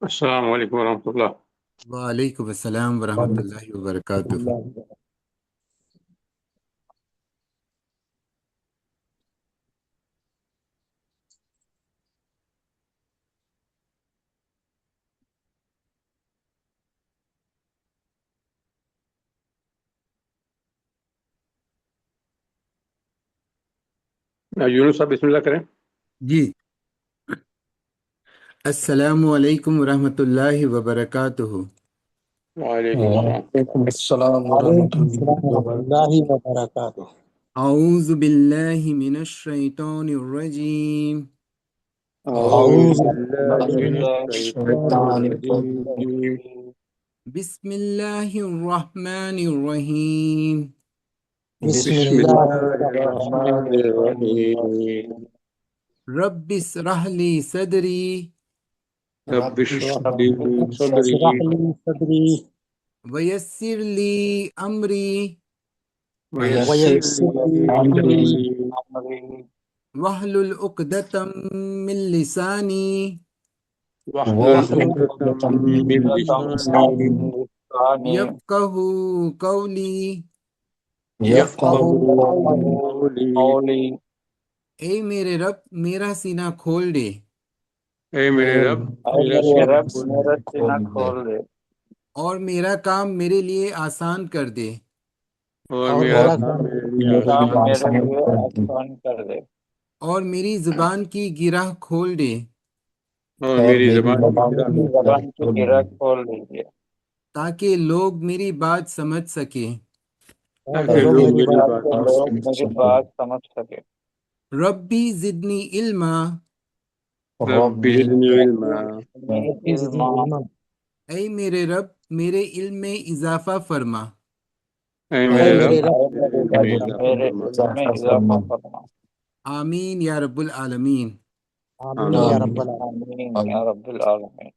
السلام علیکم ورحمۃ اللہ۔ وعلیکم السلام ورحمۃ اللہ وبرکاتہ۔ یونس صاحب بسم اللہ کریں۔ جی، السلام علیکم ورحمۃ اللہ وبرکاتہ۔ وعلیکم السلام۔ وعلیکم السلام ورحمۃ وعلیکم السلام اللہ ورحمۃ اللہ وبرکاتہ۔ وبرکاتہ۔ اعوذ باللہ من الشیطان الرجیم۔ اعوذ اعوذ باللہ باللہ من من الشیطان الشیطان الرجیم۔ بسم اللہ الرحمن الرحیم۔ بسم بسم اللہ اللہ الرحمن الرحمن الرحیم۔ رب اشرح لی صدری رب رب اشرح اشرح لی لي صدری اشرح صدري لی صدری ویسر لی امری ویسر ویسر لی لی امری امری واحلل عقدۃ من لسانی واحلل واحلل واحلل عقدۃ عقدة من من لسانی لساني یفقہوا قولی۔ يفقهوا یفقهوا قولي۔ قولی۔ اے میرے رب میرا سینہ کھول دے اے میرے اے رب میرا میرے سینہ رب کھول میرا دے سینہ کھول کھول دے دے اور میرا کام میرے لیے آسان کر دے، اور اور میرا میرا کام کام میرے لیے میرے آسان لیے کر آسان دے، کر دے۔ آسان کر دے اور میری زبان کی گرہ کھول دے اور اور میری میری زبان کی زبان گرہ کی اپنی کھول زبان دے، کی کھول گرہ دے کھول دیجیے تاکہ لوگ میری بات سمجھ سکیں۔ تاکہ تاکہ لوگ لوگ میری میری بات بات تاکہ سمجھ لوگ سکیں۔ میری بات سمجھ سکے۔ ربی زدنی علما، رب ربی زدنی علما۔ ربی زدنی علما، اے میرے رب میرے علم میں اضافہ فرما۔ اے اے میرے رب میرے رب میرے میرے علم رب میں میرے اضافہ میرے فرما۔ علم میں اضافہ اضافہ فرما۔ فرما۔ آمین یا رب العالمین۔ آمین یا رب آمین العالمین آمین۔ یا رب العالمین۔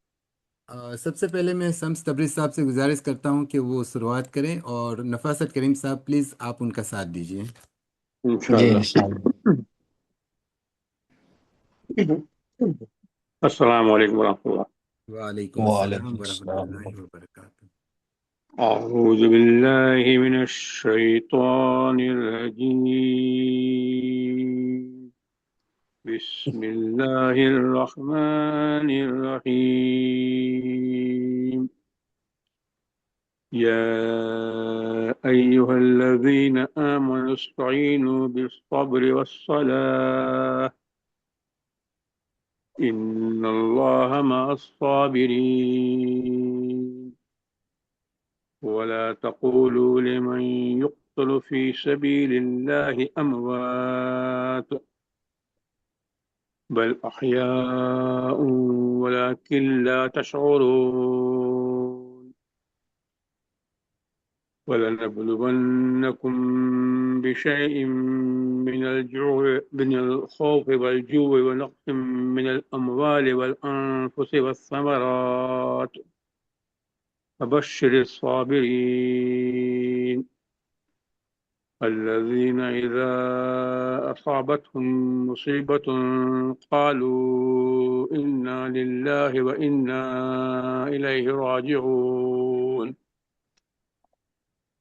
سب سے پہلے میں شمس تبریز صاحب سے گزارش کرتا ہوں کہ وہ شروعات کریں، اور نفاست کریم صاحب پلیز آپ ان کا ساتھ دیجیے۔ جی انشاءاللہ۔ انشاءاللہ۔ السلام علیکم ورحمۃ اللہ۔ وعلیکم السلام وعلیکم ورحمۃ السلام۔ اللہ وبرکاتہ۔ اعوذ باللہ من الشیطان الرجیم، بسم اللہ الرحمن الرحیم۔ یا ایہا الذین آمنوا استعینوا بالصبر والصلاة ان اللہ مع الصابرین ولا تقولوا لمن يقتل في سبيل الله أموات بل أحياء ولكن لا تشعرون ولنبلونكم بشيء من الخوف والجوع ونقص من الأموال والأنفس والثمرات فبشر الصابرين الذين إذا أصابتهم مصيبة قالوا إنا لله وإنا إليه راجعون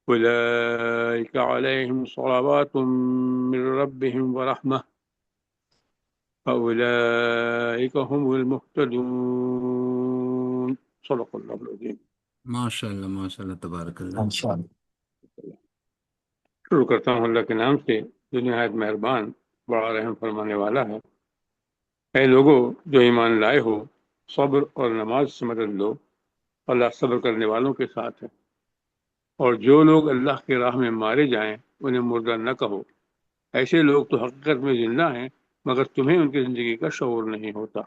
أولئك عليهم صلوات من ربهم ورحمة وأولئك هم المهتدون صدق الله العظيم۔ ماشاء اللہ تبارک اللہ۔ انشاءاللہ۔ شروع کرتا ہوں اللہ کے نام سے جو نہایت مہربان بڑا رحم فرمانے والا ہے۔ اے لوگو جو ایمان لائے ہو، صبر اور نماز سے مدد لو، اللہ صبر کرنے والوں کے ساتھ ہے۔ اور جو لوگ اللہ کی راہ میں مارے جائیں انہیں مردہ نہ کہو، ایسے لوگ تو حقیقت میں زندہ ہیں مگر تمہیں ان کی زندگی کا شعور نہیں ہوتا۔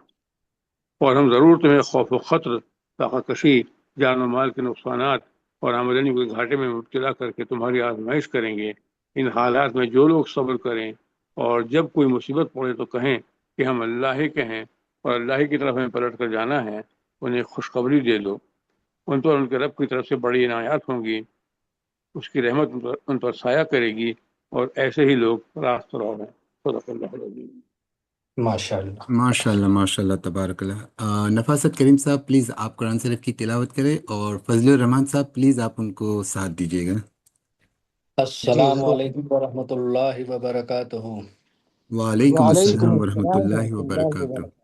اور ہم ضرور تمہیں خوف و خطر، طاقت کشی، جان و مال کے نقصانات اور آمدنی کے گھاٹے میں مبتلا کر کے تمہاری آزمائش کریں گے۔ ان حالات میں جو لوگ صبر کریں اور جب کوئی مصیبت پڑے تو کہیں کہ ہم اللہ ہی کے ہیں اور اللہ ہی کی طرف ہمیں پلٹ کر جانا ہے، انہیں خوشخبری دے دو، ان پر ان کے رب کی طرف سے بڑی عنایات ہوں گی، اس کی رحمت ان پر سایہ کرے گی، اور ایسے ہی لوگ راست رو ہیں۔ صدق اللہ العظیم۔ ماشاءاللہ ماشاء اللہ تبارک اللہ۔ نفاست کریم صاحب پلیز آپ قرآن شریف کی تلاوت کریں، اور فضل الرحمان صاحب پلیز آپ ان کو ساتھ دیجیے گا۔ جی السلام ضرور۔ علیکم ورحمۃ اللہ وبرکاتہ۔ وعلیکم وعلیکم السلام ورحمۃ السلام اللہ ورحمۃ اللہ وبرکاتہ۔ وبرکاتہ۔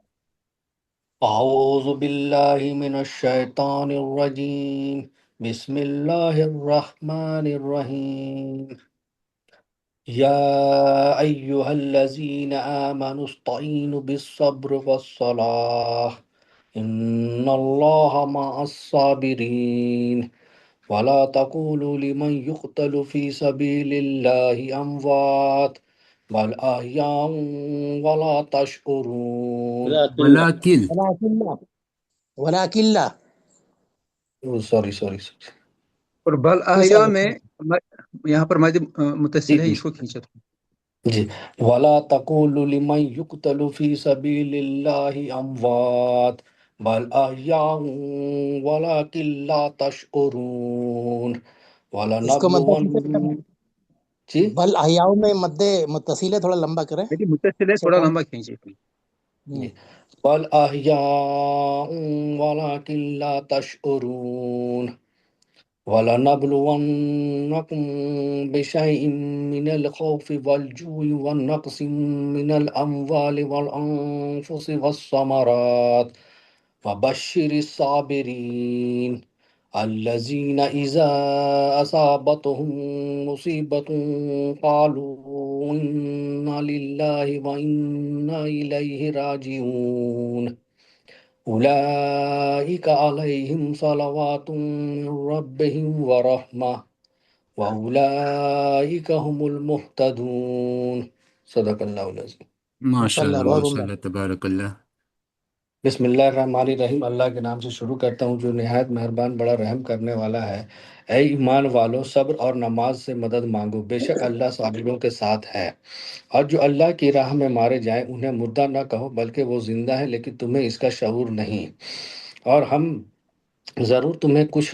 اعوذ باللہ من الشیطان الرجیم، بسم اللہ الرحمن الرحیم۔ یا ایہا الذین آمنوا استعینوا بالصبر والصلاۃ ان اللہ مع الصابرین ولا تقولوا لمن يقتل في سبيل الله أموات بل أحياء ولا تشعرون۔ ولاکل ولیکن لا، ولیکن لا، سوری اور بل کس احیا آیت میں یہاں پر مد متصل ہے، جی اس کو کھینچا تھا۔ جی ولا تقولوا لمن يقتل في سبيل الله أموات بل أحياء ولكن لا تشعرون اس کو متصل سے ولنبلون جی بل احیاؤ میں مد متصل ہے، تھوڑا لمبا کریں لیکن متصل ہے، تھوڑا سیکنڈ۔ لمبا کھینچے۔ جی بل أحياء ولكن لا تشعرون وَلَنَبْلُوَنَّكُمْ بِشَيْءٍ مِّنَ الْخَوْفِ وَالْجُوعِ وَنَقْصٍ مِّنَ الْأَمْوَالِ وَالْأَنفُسِ وَالثَّمَرَاتِ وَبَشِّرِ الصَّابِرِينَ الَّذِينَ إِذَا أَصَابَتْهُم مُّصِيبَةٌ قَالُوا إِنَّا لِلَّهِ وَإِنَّا إِلَيْهِ راجعون أولئك عليهم صلوات من ربهم ورحمة وأولئك هم المهتدون۔ صدق اللہ العظیم۔ ماشاء اللہ بہت ماشاء عمدہ۔ اللہ تبارک اللہ۔ بسم اللہ الرحمن الرحیم، اللہ کے نام سے شروع کرتا ہوں جو نہایت مہربان بڑا رحم کرنے والا ہے۔ اے ایمان والو، صبر اور نماز سے مدد مانگو، بے شک اللہ صابروں کے ساتھ ہے۔ اور جو اللہ کی راہ میں مارے جائیں انہیں مردہ نہ کہو، بلکہ وہ زندہ ہے لیکن تمہیں اس کا شعور نہیں۔ اور ہم ضرور تمہیں کچھ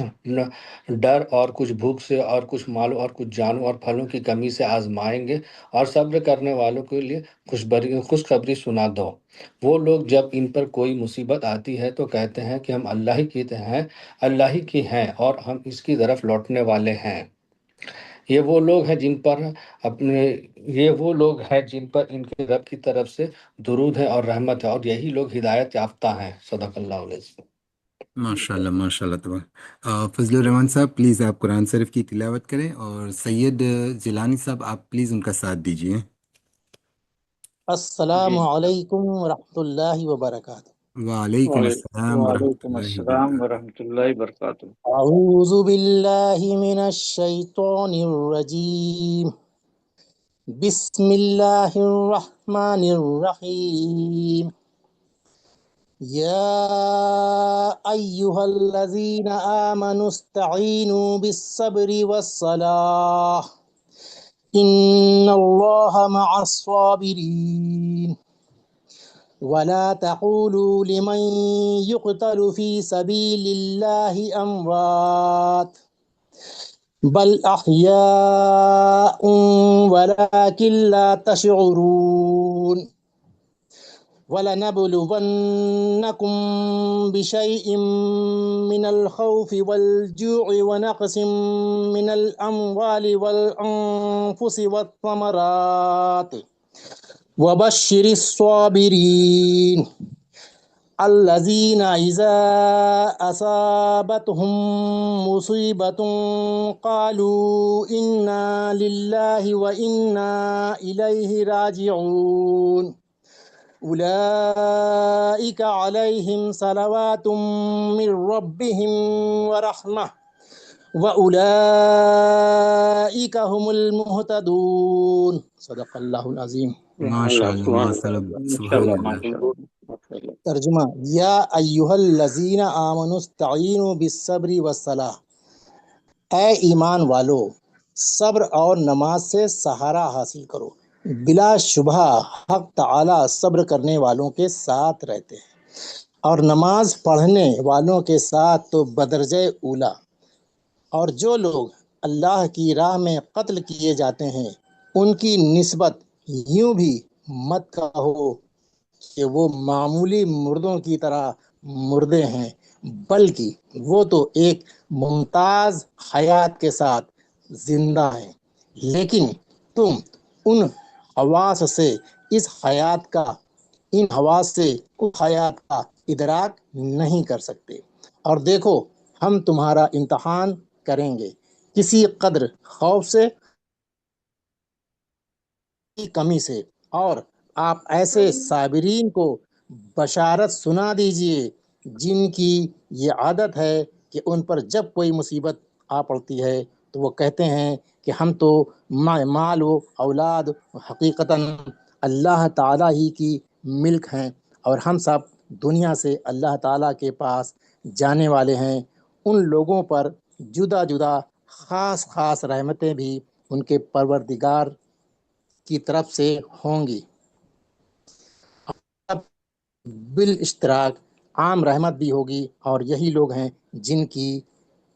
ڈر اور کچھ بھوک سے اور کچھ مالوں اور کچھ جانوں اور پھلوں کی کمی سے آزمائیں گے، اور صبر کرنے والوں کے لیے خوشخبری سنا دو۔ وہ لوگ جب ان پر کوئی مصیبت آتی ہے تو کہتے ہیں کہ ہم اللہ ہی کی ہیں اور ہم اس کی طرف لوٹنے والے ہیں۔ یہ وہ لوگ ہیں جن پر ان کے رب کی طرف سے درود ہے اور رحمت ہے، اور یہی لوگ ہدایت یافتہ ہیں۔ صدق اللہ العظیم۔ ماشاء اللہ تبارک۔ فضل الرحمان صاحب پلیز آپ قرآن شریف کی تلاوت کریں، اور سید جیلانی صاحب آپ پلیز ان کا ساتھ دیجیے۔ السلام جی علیکم ورحمۃ اللہ وبرکاتہ۔ وعلیکم السلام ورحمۃ وعلیکم اللہ السلام وبرکاتہ۔ ورحمۃ اللہ وبرکاتہ۔ اعوذ باللہ من الشیطان الرجیم، بسم اللہ الرحمن الرحیم۔ یا ایہا الذین آمنوا استعینوا بالصبر والصلاۃ ان اللہ مع الصابرین ولا تقولوا لمن يقتل في سبيل الله أموات بل أحياء ولكن لا تشعرون ولنبلونكم بشيء من الخوف والجوع ونقص من الأموال والأنفس والثمرات وبشر الصابرين الذين إذا أصابتهم مصيبة قالوا إنا لله وإنا إليه راجعون أولئك عليهم صلوات من ربهم ورحمة وأولئك هم المهتدون۔ صدق اللہ العظیم۔ ماشاء اللہ ماشاء اللہ سبحان اللہ۔ ماشاء اللہ۔ ترجمہ: یا ایہا الذین آمنوا استعینوا بالصبر والصلاۃ، اے ایمان والو، صبر اور نماز سے سہارا حاصل کرو۔ بلا شبہ حق تعالی صبر کرنے والوں کے ساتھ رہتے ہیں، اور نماز پڑھنے والوں کے ساتھ تو بدرجہ اولا۔ اور جو لوگ اللہ کی راہ میں قتل کیے جاتے ہیں ان کی نسبت یوں بھی مت کہو کہ وہ معمولی مردوں کی طرح مردے ہیں، بلکہ وہ تو ایک ممتاز حیات کے ساتھ زندہ ہیں، لیکن تم ان حواس سے اس حیات کا ان حواس سے اس حیات کا ادراک نہیں کر سکتے۔ اور دیکھو، ہم تمہارا امتحان کریں گے کسی قدر خوف سے، کی کمی سے، اور آپ ایسے صابرین کو بشارت سنا دیجئے جن کی یہ عادت ہے کہ ان پر جب کوئی مصیبت آ پڑتی ہے تو وہ کہتے ہیں کہ ہم تو مال و اولاد حقیقتاً اللہ تعالیٰ ہی کی ملک ہیں، اور ہم سب دنیا سے اللہ تعالیٰ کے پاس جانے والے ہیں۔ ان لوگوں پر جدا جدا خاص خاص رحمتیں بھی ان کے پروردگار کی طرف سے ہوں گی، اب بالاشتراک عام رحمت بھی ہوگی، اور یہی لوگ ہیں جن کی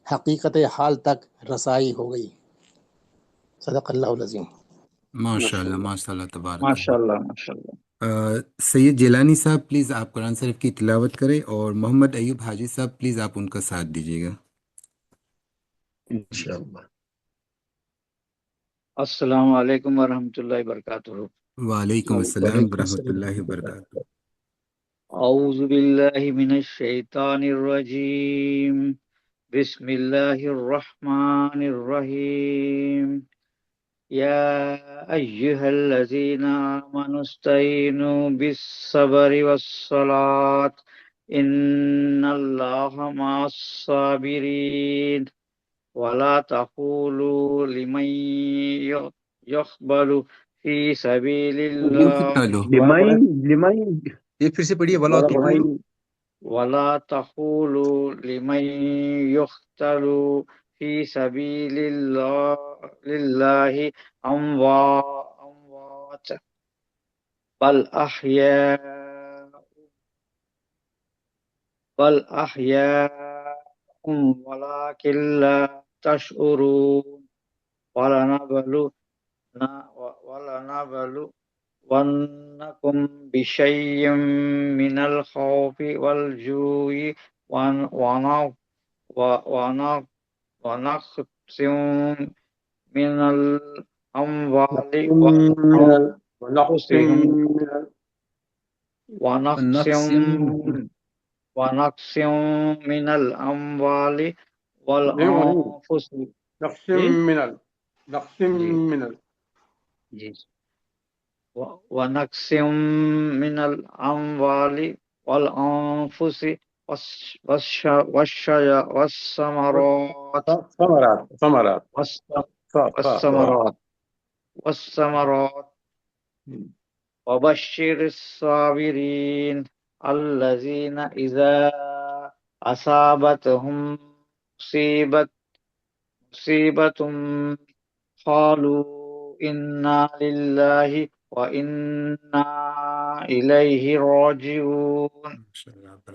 حقیقت حال تک رسائی ہو گئی۔ صدق اللہ العظیم۔ ماشاء اللہ، ماشاءاللہ۔ ماشاء اللہ، تبارک ماشاء اللہ۔ اللہ ماشاء اللہ۔ سید جیلانی صاحب پلیز آپ قرآن شریف کی تلاوت کریں، اور محمد ایوب حاجی صاحب پلیز آپ ان کا ساتھ دیجیے گا۔ انشاءاللہ۔ السلام علیکم ورحمۃ اللہ وبرکاتہ۔ وعلیکم السلام وعلیکم ورحمۃ السلام اللہ ورحمۃ اللہ وبرکاتہ۔ وبرکاتہ۔ اعوذ باللہ من الشیطان الرجیم، بسم اللہ الرحمن الرحیم۔ یا ایہا الذین آمنوا استعینوا بالصبر والصلاة ان اللہ مع الصابرین ولا تقولوا لمن يقبل في سبيل الله لمن ایک پھر سے پڑھیے، ولا تقولوا لمن ولا تقولوا لمن يقتل في سبيل الله أموات بل أحياء ولكن لا تشعرون ولنبلونكم بشيء من الخوف والجوع ونقص من الأموال ونقص ونقص من الأموال نہیں، والأنفس نقص جی نقص جی من جی ونقص من الأموال والأنفس والثمرات ثمرات والثمرات وبشر الصابرين الذين إذا أصابتهم مصيبة قالوا إنا لله وإنا إليه راجعون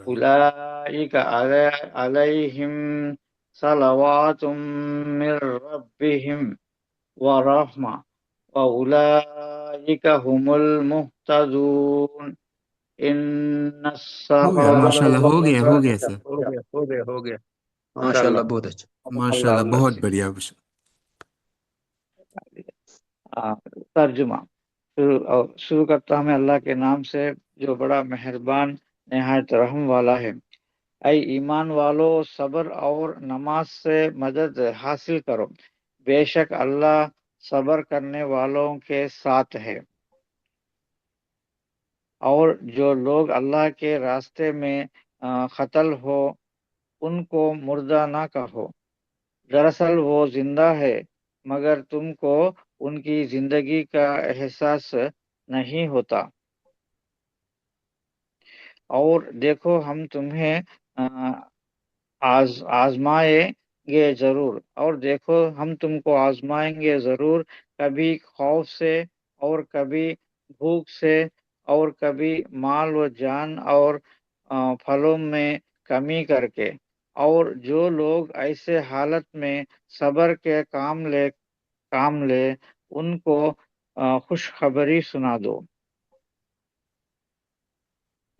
أولئك عليهم صلوات من ربهم ورحمة وأولئك هم المهتدون إن ہو گیا، الصلاة ماشاء اللہ، ہو گیا، ہو گیا سر، ہو گیا ماشاء اللہ، بہت اچھا۔ ماشاء اللہ، بہت بڑھیا۔ ترجمہ شروع کرتا ہوں میں اللہ کے نام سے جو بڑا مہربان نہایت رحم والا ہے۔ اے ایمان والو، صبر اور نماز سے مدد حاصل کرو، بے شک اللہ صبر کرنے والوں کے ساتھ ہے۔ اور جو لوگ اللہ کے راستے میں قتل ہو ان کو مردہ نہ کہو، دراصل وہ زندہ ہے مگر تم کو ان کی زندگی کا احساس نہیں ہوتا۔ اور دیکھو ہم تمہیں آزمائیں گے ضرور، اور دیکھو ہم تم کو آزمائیں گے ضرور، کبھی خوف سے اور کبھی بھوک سے اور کبھی مال و جان اور پھلوں میں کمی کر کے۔ اور جو لوگ ایسے حالت میں صبر کے کام لے ان کو خوشخبری سنا دو۔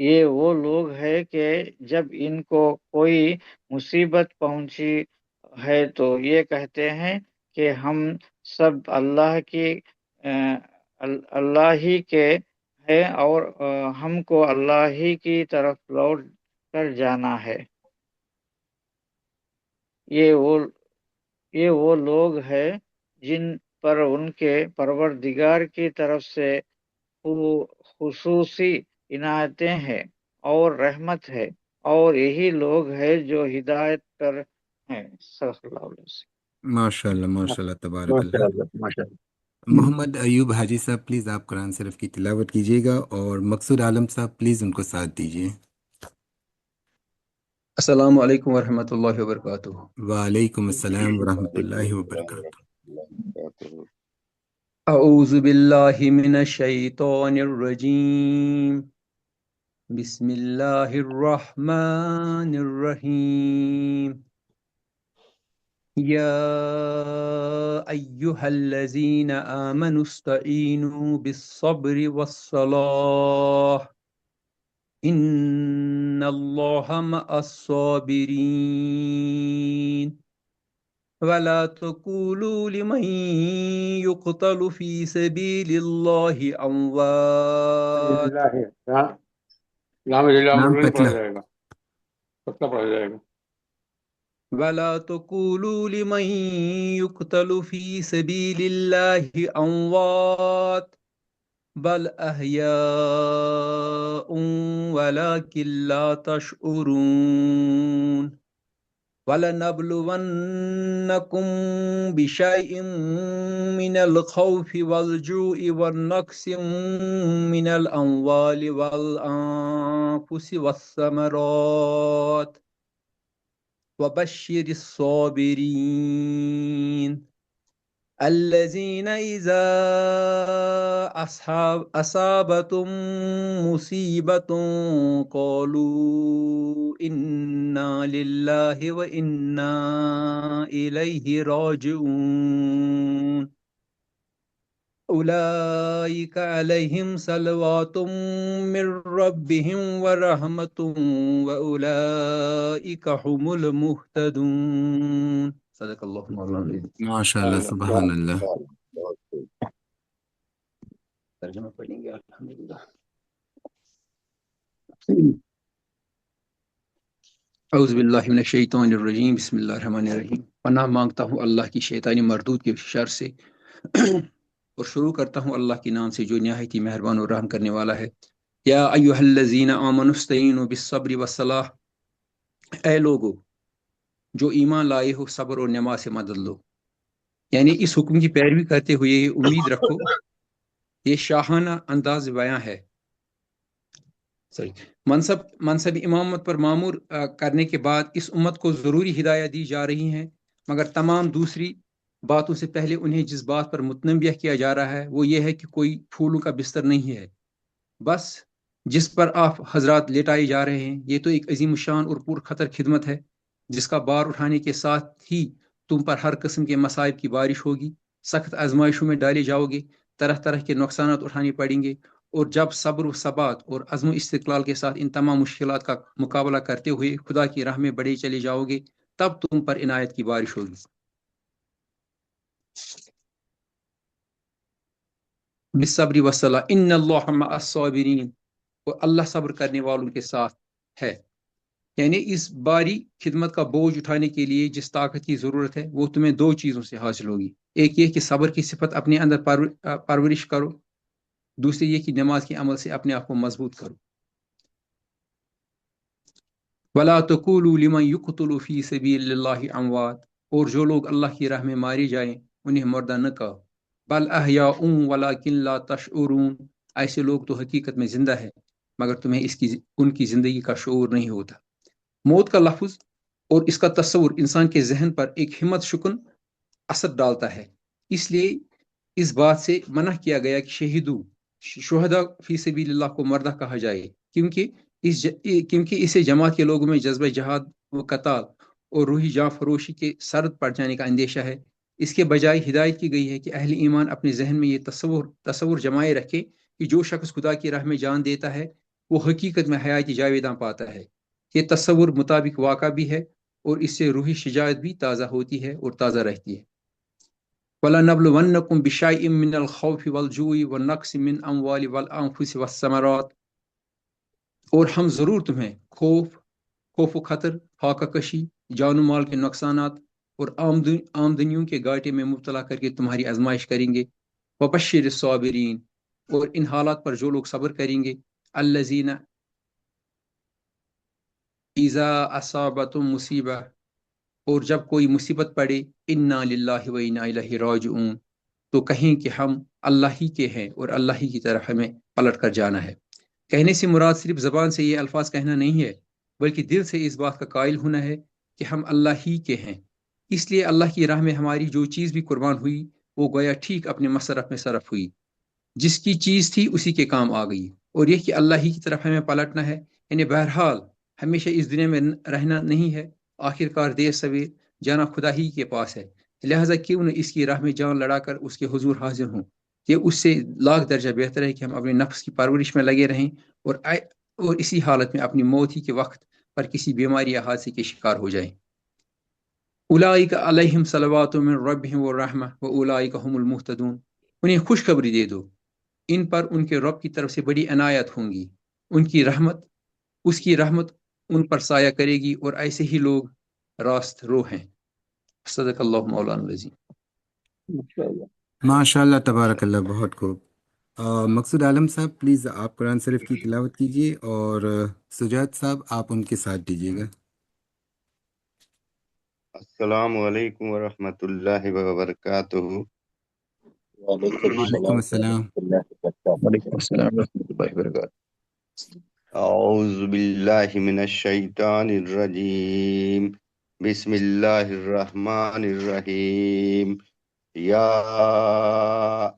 یہ وہ لوگ ہیں کہ جب ان کو کوئی مصیبت پہنچی ہے تو یہ کہتے ہیں کہ ہم سب اللہ ہی کے ہیں اور ہم کو اللہ ہی کی طرف لوٹ کر جانا ہے۔ یہ وہ لوگ ہیں جن پر ان کے پروردگار کی طرف سے خصوصی عنایتیں ہیں اور رحمت ہے، اور یہی لوگ ہیں جو ہدایت پر ہیں۔ صدق اللہ علیہ وسلم۔ ماشاء اللہ ماشاء اللہ تبارک ماشاء اللہ۔ اللہ ماشاء اللہ۔ محمد ایوب حاجی صاحب پلیز آپ قرآن شریف کی تلاوت کیجیے گا، اور مقصود عالم صاحب پلیز ان کو ساتھ دیجیے۔ السلام علیکم ورحمۃ اللہ وبرکاتہ۔ وعلیکم السلام ورحمۃ اللہ وبرکاتہ۔ اعوذ باللہ من الشیطان الرجیم، بسم اللہ الرحمن الرحیم۔ یا ایہا الذین آمنوا استعینوا بالصبر والصلاۃ ان اللہ مع الصابرین ولا تقولوا لمن يقتل في سبيل الله اموات لام نام نہیں پڑھا پتلا۔ جائے گا، پتلا پڑھا جائے گا۔ ولا تقولوا لمن يقتل في سبيل الله اموات بل احياء ولكن لا تشعرون وَلَنَبْلُوَنَّكُمْ بِشَيْءٍ مِّنَ الْخَوْفِ وَالْجُوعِ وَالنَّقْصٍ مِّنَ الْأَمْوَالِ وَالْأَنفُسِ وَالثَّمَرَاتِ وَبَشِّرِ الصَّابِرِينَ الذين إذا أصابتهم مصيبة قالوا إنا لله وإنا إليه راجعون أولئك عليهم صلوات من ربهم ورحمة وأولئك هم المهتدون صدق الله مولانا۔ ماشاء اللہ سبحان اللہ۔ ترجمہ پڑھیں گے الحمدللہ۔ اعوذ باللہ من الشیطان الرجیم، بسم اللہ الرحمن الرحیم۔ پناہ مانگتا ہوں اللہ کی شیطانی مردود کے شر سے، اور شروع کرتا ہوں اللہ کے نام سے جو نہایت ہی مہربان اور رحم کرنے والا ہے۔ یا ایھا الذین آمنوا استعینوا بالصبر والصلاۃ، اے لوگو جو ایمان لائے ہو، صبر اور نماز سے مدد لو۔ یعنی اس حکم کی پیروی کرتے ہوئے یہ امید رکھو، یہ شاہانہ انداز بیاں ہے۔ منصب امامت پر معمور کرنے کے بعد اس امت کو ضروری ہدایت دی جا رہی ہیں، مگر تمام دوسری باتوں سے پہلے انہیں جس بات پر متنبیہ کیا جا رہا ہے وہ یہ ہے کہ کوئی پھولوں کا بستر نہیں ہے بس جس پر آپ حضرات لیٹائے جا رہے ہیں۔ یہ تو ایک عظیم شان اور پر خطر خدمت ہے جس کا بار اٹھانے کے ساتھ ہی تم پر ہر قسم کے مصائب کی بارش ہوگی، سخت آزمائشوں میں ڈالے جاؤ گے، طرح طرح کے نقصانات اٹھانے پڑیں گے، اور جب صبر و ثبات اور عزم و استقلال کے ساتھ ان تمام مشکلات کا مقابلہ کرتے ہوئے خدا کی راہ میں بڑھے چلے جاؤ گے، تب تم پر عنایت کی بارش ہوگی۔ بالصبر والصلاۃ ان اللہ مع الصابرین، اور اللہ صبر کرنے والوں کے ساتھ ہے۔ یعنی اس باری خدمت کا بوجھ اٹھانے کے لیے جس طاقت کی ضرورت ہے وہ تمہیں دو چیزوں سے حاصل ہوگی، ایک یہ کہ صبر کی صفت اپنے اندر پرورش کرو، دوسری یہ کہ نماز کے عمل سے اپنے آپ کو مضبوط کرو۔ وَلَا تَقُولُوا لِمَن يُقْتَلُ فِي سَبِيلِ اللَّهِ أَمْوَاتٌ، اور جو لوگ اللہ کی راہ میں مارے جائیں انہیں مردہ نہ کہو، بل احیاء ولکن لا تشعرون، ایسے لوگ تو حقیقت میں زندہ ہے مگر تمہیں ان کی زندگی کا شعور نہیں ہوتا۔ موت کا لفظ اور اس کا تصور انسان کے ذہن پر ایک ہمت شکن اثر ڈالتا ہے، اس لیے اس بات سے منع کیا گیا کہ شہداء فی سبیل اللہ کو مردہ کہا جائے، کیونکہ اسے جماعت کے لوگوں میں جذبہ جہاد و قتال اور روحی جاں فروشی کے سرد پڑ جانے کا اندیشہ ہے۔ اس کے بجائے ہدایت کی گئی ہے کہ اہل ایمان اپنے ذہن میں یہ تصور جمائے رکھے کہ جو شخص خدا کی راہ میں جان دیتا ہے وہ حقیقت میں حیات جاویداں پاتا ہے۔ یہ تصور مطابق واقع بھی ہے اور اس سے روحی شجاعت بھی تازہ ہوتی ہے اور تازہ رہتی ہے۔ وَلَنَبْلُوَنَّكُمْ بِشَيْءٍ مِّنَ الْخَوْفِ وَالْجُوعِ وَالنَّقْصِ مِّنْ الْأَمْوَالِ وَالْأَنفُسِ وَالثَّمَرَاتِ، اور ہم ضرور تمہیں خوف و خطر، فاقہ کشی، جان و مال کے نقصانات اور آمدنیوں کے گھاٹے میں مبتلا کر کے تمہاری آزمائش کریں گے۔ وَبَشِّرِ الصَّابِرِينَ، اور ان حالات پر جو لوگ صبر کریں گے، الَّذِينَ اِذَا أَصَابَتْهُم مُّصِیبَۃٌ، اور جب کوئی مصیبت پڑے، اِنَّا لِلَّهِ وَإِنَّا إِلَیْهِ راجعون، تو کہیں کہ ہم اللہ ہی کے ہیں اور اللہ ہی کی طرف ہمیں پلٹ کر جانا ہے۔ کہنے سے مراد صرف زبان سے یہ الفاظ کہنا نہیں ہے، بلکہ دل سے اس بات کا قائل ہونا ہے کہ ہم اللہ ہی کے ہیں۔ اس لیے اللہ کی راہ میں ہماری جو چیز بھی قربان ہوئی، وہ گویا ٹھیک اپنے مصرف میں صرف ہوئی، جس کی چیز تھی اسی کے کام آ گئی۔ اور یہ کہ اللہ ہی کی طرف ہمیں پلٹنا ہے، یعنی بہرحال ہمیشہ اس دنیا میں رہنا نہیں ہے، آخر کار دیر سویر جانا خدا ہی کے پاس ہے۔ لہٰذا کیوں نہ اس کی راہ میں جان لڑا کر اس کے حضور حاضر ہوں۔ یہ اس سے لاکھ درجہ بہتر ہے کہ ہم اپنے نفس کی پرورش میں لگے رہیں اور اسی حالت میں اپنی موت ہی کے وقت پر کسی بیماری یا حادثے کے شکار ہو جائیں۔ اولئک علیہم صلوات من ربہم والرحمہ واولئک هم المہتدون، انہیں خوشخبری دے دو، ان پر ان کے رب کی طرف سے بڑی عنایت ہوں گی، اس کی رحمت ان پر سایہ کرے گی، اور ایسے ہی لوگ راست رو ہیں۔ صدق اللہ مولانا العظیم۔ انشاءاللہ۔ ماشاء اللہ تبارک اللہ، بہت خوب۔ مقصود عالم صاحب پلیز آپ قرآن شریف کی تلاوت کیجیے، اور سجاد صاحب آپ ان کے ساتھ دیجیے گا۔ السلام علیکم ورحمۃ اللہ وبرکاتہ۔ وعلیکم وعلیکم السلام السلام۔ ورحمۃ اللہ وبرکاتہ۔ وعلیکم السلام ورحمۃ اللہ وبرکاتہ۔ اعوذ باللہ من الشیطان الرجیم، بسم اللہ الرحمن الرحیم۔ یا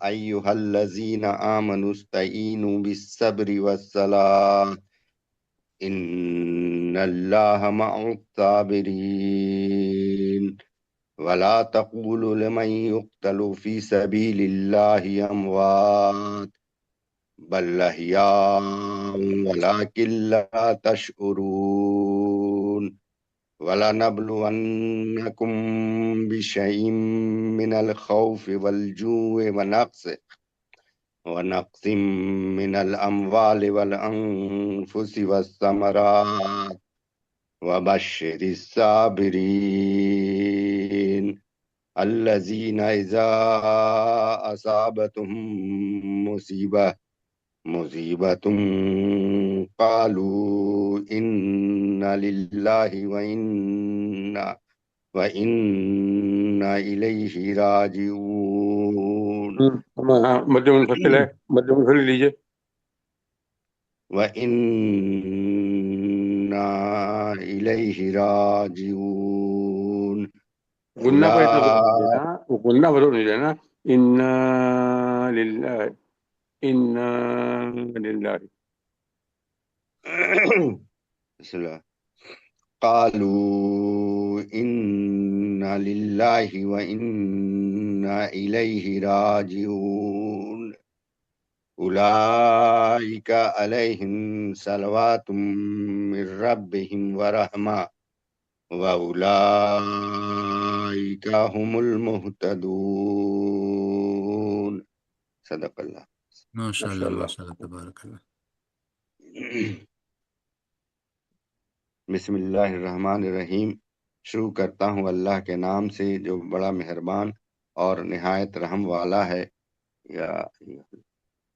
ایہا الذین آمنوا استعینوا بالصبر والصلاۃ ان اللہ مع الصابرین، ولا تقولوا لمن يقتل في سبيل الله اموات بل احياء ولكن لا تشعرون، ولنبلونكم بشيء من الخوف والجوع ونقص من الاموال والانفس والثمرات وبشر الصابرين الذين إذا أصابتهم مصيبة قالوا إنا لله وإنا إليه راجعون ہاں مد منفصل ہے، مد منفصل لیجیے۔ وإنا إليه راجعون۔ گننا پر اتنا بڑھ نہیں دینا، وہ گننا بڑھ نہیں دینا۔ انا للہ، انا للہ۔ بسم الله۔ قالوا إنا لله وإنا إليه راجعون، أولئك عليهم صلوات من ربهم ورحمة وأولئك هم المهتدون۔ صدق اللہ۔ ماشاء اللہ ماشاء اللہ تبارک اللہ۔ بسم اللہ الرحمن الرحیم۔ شروع کرتا ہوں اللہ کے نام سے جو بڑا مہربان اور نہایت رحم والا ہے۔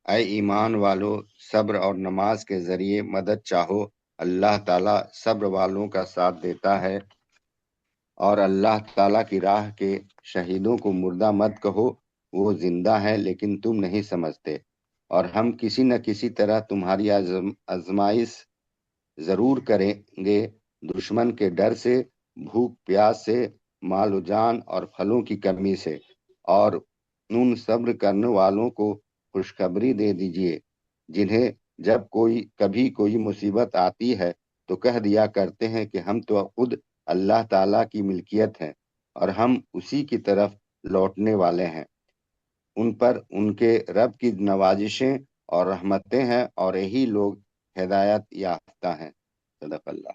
اے ایمان والو، صبر اور نماز کے ذریعے مدد چاہو، اللہ تعالیٰ صبر والوں کا ساتھ دیتا ہے، اور اللہ تعالیٰ کی راہ کے شہیدوں کو مردہ مت کہو، وہ زندہ ہے لیکن تم نہیں سمجھتے، اور ہم کسی نہ کسی طرح تمہاری آزمائش ضرور کریں گے، دشمن کے ڈر سے، بھوک پیاس سے، مال و جان اور پھلوں کی کمی سے، اور ان صبر کرنے والوں کو خوشخبری دے دیجیے جنہیں جب کبھی کوئی مصیبت آتی ہے تو کہہ دیا کرتے ہیں کہ ہم تو خود اللہ تعالیٰ کی ملکیت ہیں اور ہم اسی کی طرف لوٹنے والے ہیں۔ ان پر ان کے رب کی نوازشیں اور رحمتیں ہیں، اور یہی لوگ ہدایت یافتہ ہیں۔ صدق اللہ۔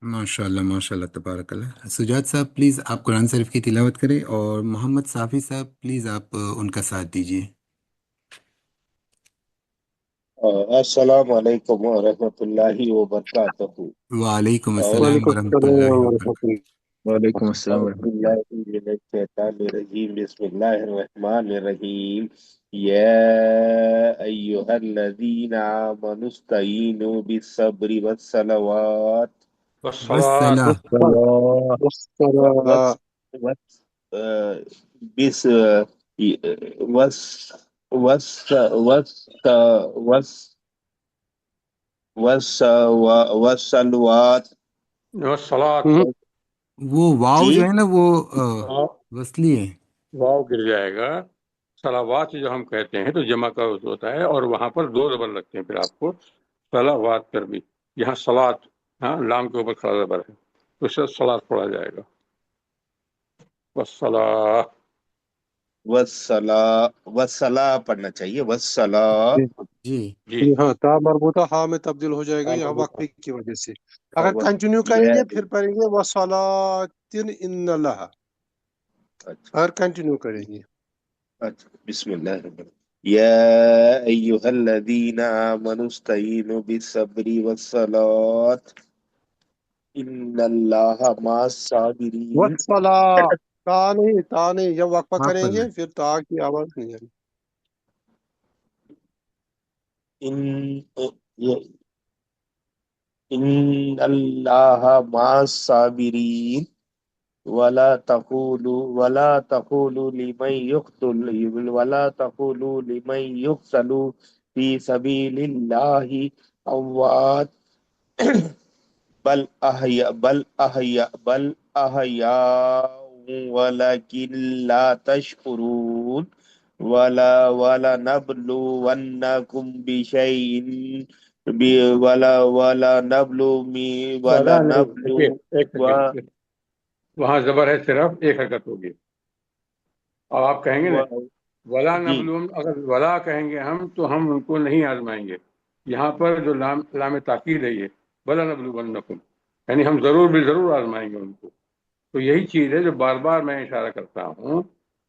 ماشاء اللہ تبارک اللہ۔ سجاد صاحب پلیز آپ قرآن شریف کی تلاوت کریں، اور محمد صافی صاحب پلیز آپ ان کا ساتھ دیجیے۔ السلام علیکم ورحمۃ اللہ وبرکاتہ۔ وعلیکم اعوذ السلام وعلیکم ورحمۃ السلام اللہ ورحمۃ وبرکاتہ۔ وعلیکم السلام اعوذ ورحمۃ اللہ۔ باللہ من الشیطان الرجیم، بسم اللہ الرحمن الرحیم۔ یا ایہا الذین آمنوا استعینوا بالصبر والصلوات والصلاة والصلاة وس بس وس وس وس وس والصلوات۔ والصلاة وہ واو جی جو ہے نا وہ واو وصلی ہے۔ واو گر جائے گا۔ صلوات جو ہم کہتے ہیں تو جمع کا ہوتا ہے، اور وہاں پر دو زبر لگتے ہیں پھر آپ کو صلوات پر بھی۔ یہاں صلات، ہاں لام کے اوپر کھڑا زبر ہے تو اس سے صلات پڑھا جائے گا۔ والصلاة وسلا پڑھنا چاہیے، وسلا۔ جی جی جی جی ہاں، تا مربوطہ ہاں میں تبدیل ہو جائے گا یہاں وقفے کی وجہ سے۔ اگر کنٹینیو کریں گے پھر پڑھیں گے وَصَلَاتٍ إِنَّ لَهَا، اچھا اگر کنٹینیو کریں گے۔ اچھا، بسم اللہ الرحمن الرحیم۔ یا ایہا الذین آمنوا استعینوا بالصبر والصلاة ان اللہ مع الصابرین۔ وَالصَّلَاةِ، تا نہیں، جب وقفہ معاف کریں کرنا گے ہے۔ پھر تا کی آواز نہیں آئے۔ ان اللہ مع الصابرین ولا تقولوا لمن يقتل في سبيل الله اموات بل احیاء ولكن لا تشعرون۔ ولنبلونكم بشيء دیکھیے ایک سیکنڈ، وہاں زبر ہے صرف ایک حرکت ہوگی۔ اب آپ کہیں گے نا ولا جی نبلوم، اگر ولا کہیں گے ہم تو ہم ان کو نہیں آزمائیں گے۔ یہاں پر جو لام تاکید ہے یہ ولا نبلونکم، یعنی ہم ضرور بھی ضرور آزمائیں گے ان کو۔ تو یہی چیز ہے جو بار بار میں اشارہ کرتا ہوں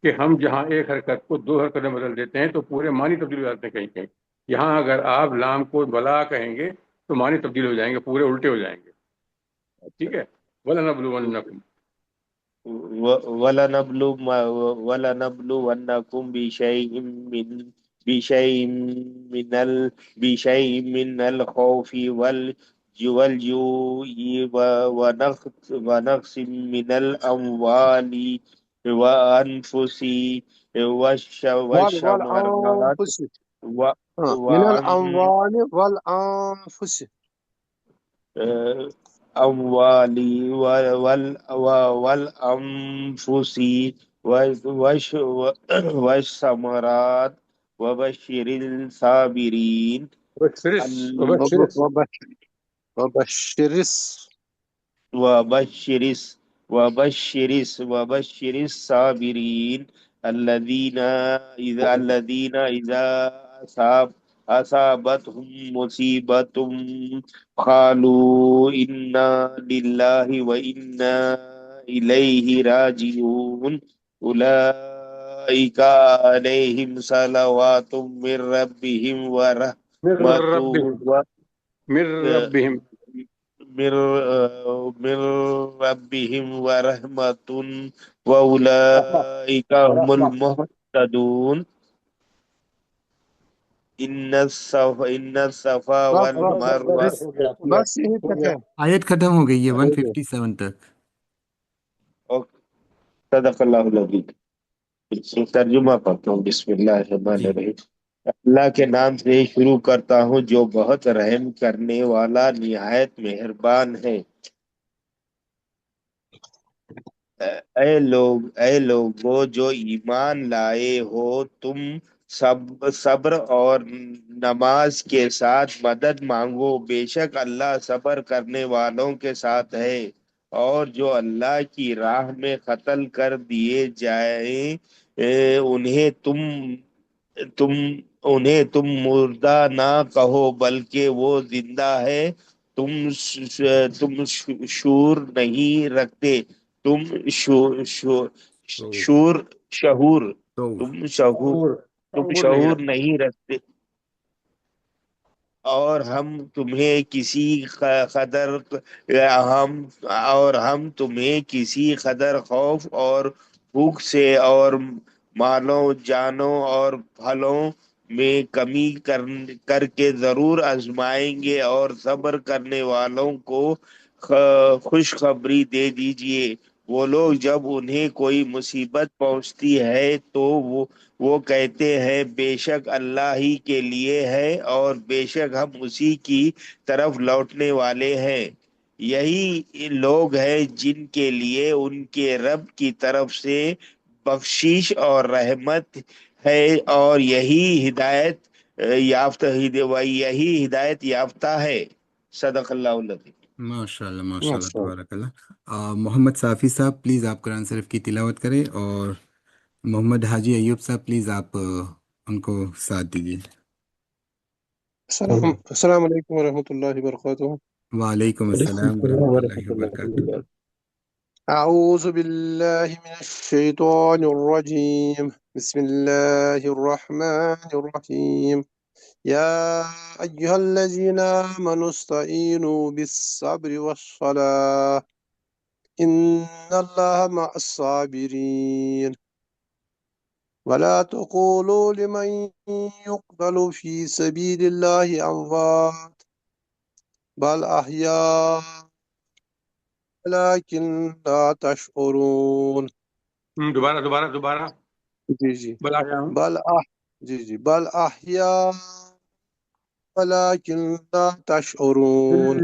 کہ ہم جہاں ایک حرکت کو دو حرکت میں بدل دیتے ہیں تو پورے معنی تبدیل ہو جاتے ہیں کہیں کہیں۔ یہاں اگر آپ لام کو ولا کہیں گے تو معنی تبدیل ہو جائیں گے، پورے الٹے ہو جائیں گے۔ ٹھیک ہے، ولا نبلونکم۔ وَلَنَبْلُوَنَّكُمْ بِشَيْءٍ مِّنَ الْخَوْفِ وَالْجُوعِ وَنَقْصٍ مِّنَ الْأَمْوَالِ وَأَنفُسِ وَالثَّمَرَاتِ والانفس، ہاں، من الاموال والانفس۔ أموال والأنفس والثمرات وبشر الصابرين وبشر وبشر وبشر الصابرين الذين إذا أصابتهم مصيبة قالوا إنا لله وإنا إليه راجعون أولئك عليهم صلوات من ربهم ورحمة من ربهم من ربهم ورحمة وأولئك هم المهتدون إن الصفا والمروة بس بس یہی تک ہے۔ آیت ختم ہو گئی ہے 157 تک۔ صدق اللہ العظیم۔ ترجمہ پڑھتا ہوں، بسم اللہ الرحمن جی الرحیم۔ اللہ کے نام سے شروع کرتا ہوں جو بہت رحم کرنے والا نہایت مہربان ہے۔ اے لوگو جو ایمان لائے ہو، تم صبر اور نماز کے ساتھ مدد مانگو، بے شک اللہ صبر کرنے والوں کے ساتھ ہے۔ اور جو اللہ کی راہ میں قتل کر دیے جائیں انہیں انہیں تم مردہ نہ کہو بلکہ وہ زندہ ہے، تم شعور نہیں رکھتے، تم شعور شعور تو تم شعور تم شعور نہیں رکھتے، اور ہم تمہیں کسی قدر خوف اور بھوک سے اور مالوں جانوں اور پھلوں میں کمی کر کے ضرور آزمائیں گے، اور صبر کرنے والوں کو خوشخبری دے دیجئے۔ وہ لوگ جب انہیں کوئی مصیبت پہنچتی ہے تو وہ کہتے ہیں بے شک اللہ ہی کے لیے ہے، اور بے شک ہم اسی کی طرف لوٹنے والے ہیں۔ یہی لوگ ہیں جن کے لیے ان کے رب کی طرف سے بخشش اور رحمت ہے، اور یہی ہدایت یافتہ ہے۔ صدق اللہ العظیم۔ ماشاء اللہ تبارک اللہ۔ محمد صافی صاحب پلیز آپ قرآن شریف کی تلاوت کریں، اور محمد حاجی ایوب صاحب پلیز آپ ان کو ساتھ دیجیے۔ السلام علیکم ورحمۃ اللہ وبرکاتہ۔ وعلیکم السلام ورحمۃ اللہ وبرکاتہ۔ أعوذ بالله من الشيطان الرجيم، بسم الله الرحمن الرحيم، يا أيها الذين آمنوا استعينوا بالصبر والصلاة إن الله مع الصابرين، ولا تقولوا لمن يقتل في سبيل الله أموات بل أحياء ولكن لا تشعرون۔ دوبارہ جی بلا جاؤں۔ بل أحياء ولكن لا تشعرون۔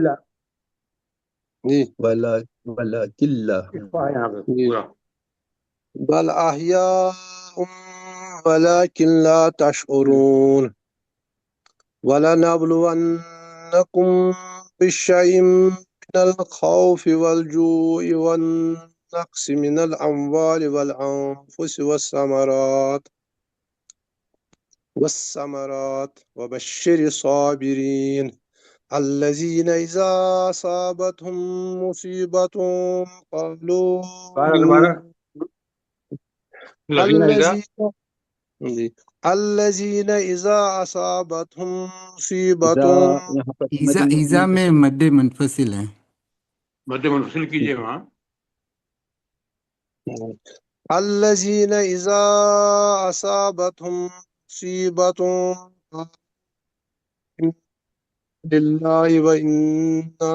جی ولكن لا یہاں پہ جی پورا بل أحياء ولكن لا تشعرون، ولنبلونكم بشيء من الخوف والجوع والنقص من الأموال والأنفس والثمرات وبشر الصابرين الذين إذا أصابتهم مصيبة قالوا دوبارہ الذين إذا أصابتهم مصيبة یہاں پر ایزا میں مد منفصل ہے۔ مد منفصل کیجیے وہاں۔ الذين إذا أصابتهم مصيبة لله وإنا